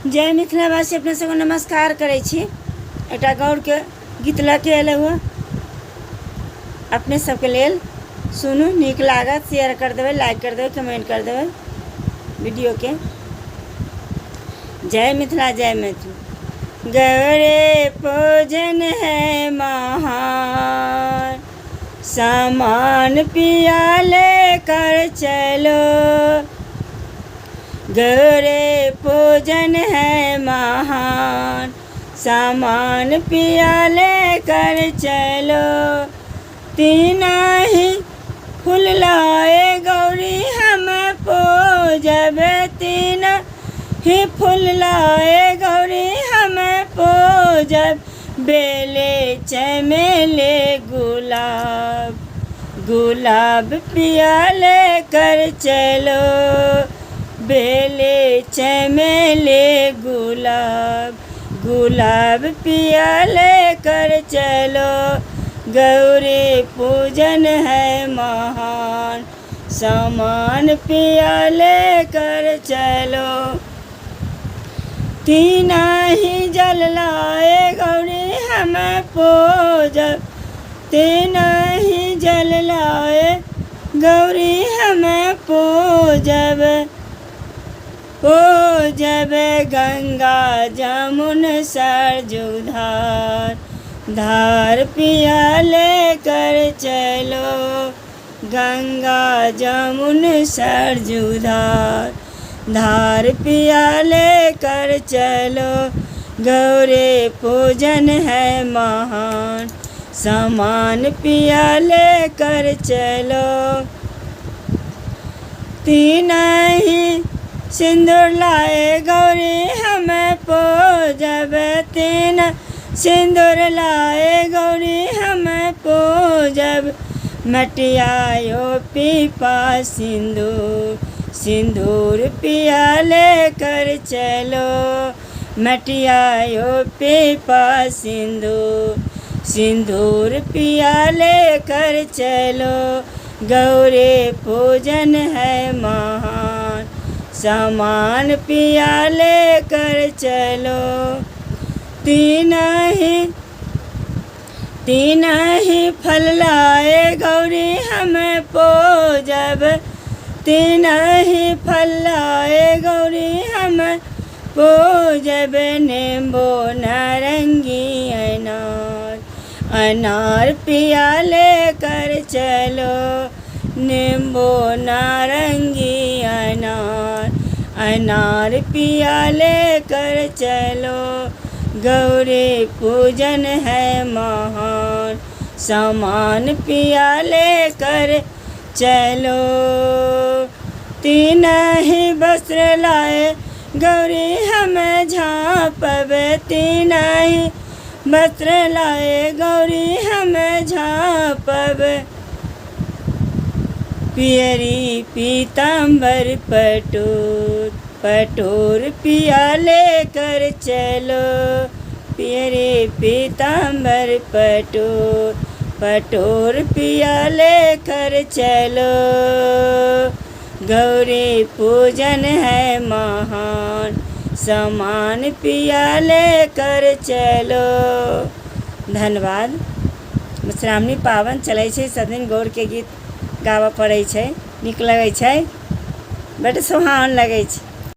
जय मिथिलावासी, अपने सबको नमस्कार करै छी। एकटा गौरके गीत लऽ के अयलै हुआ अपने सबके लेल। सुनू, नीक लागत, शेयर कर देबै, लाइक कर देबै, कमेंट कर देबै वीडियो के। जय मिथिला, जय मिथिला। गौरे पूजन है महान, सामान पिया लेकर चलो। गौरे पूजन है महान, सामान पिया लेकर चलो। तीन ही फूल लाए गौरी हम पूजब, तीन ही फूल लाए गौरी हम पूजब। बेले चमेले गुलाब, गुलाब पिया लेकर चलो। बेले चमेले गुलाब, गुलाब पिया लेकर चलो। गौरी पूजन है महान, सामान पिया लेकर चलो। तीन ही जल लाए गौरी हम पूजब, तीन ही जल लाए गौरी हम पूजब। पूजब गंगा जमुन सरजू धार, धार पिया लेकर चलो। गंगा जमुन सरजू धार, धार पिया लेकर चलो। गौरी पूजन है महान, सामान पिया लेकर चलो। तीन ही सिंदूर लाए गौरी हम पूजब, तीन सिंदूर लाए गौरी हम पूजब। मटियायो पीपा सिंदूर, सिंदूर पिया लेकर चलो। मटियायो पीपा सिंदूर, सिंदूर पिया लेकर चलो। गौरी पूजन है महान, सामान पिया लेकर चलो। तीन ही फल लाए गौरी हम पूजब, तीन ही फल लाए गौरी हम पूजब। नींबू नारंगी अनार, अनार पिया लेकर चलो। नींबू नारंगी अनार, अनार पिया लेकर चलो। गौरी पूजन है महान, सामान पिया लेकर चलो। तीन ही वस्त्र लाए गौरी हम झाँपब, तीन ही वस्त्र लाए गौरी हम झाँपब। पियरी पीताम्बर पटोर, पटोर पिया लेकर चलो। पियरी पीताम्बर पटोर, पटोर पिया लेकर चलो। गौरी पूजन है महान, सामान पिया लेकर चलो। धन्यवाद। मधुश्रावणी पावन चलै छै, सब दिन गौरके गीत गाबऽ पड़ै छै, नीक लगै छै, बड्ड सुहावन लगै छै।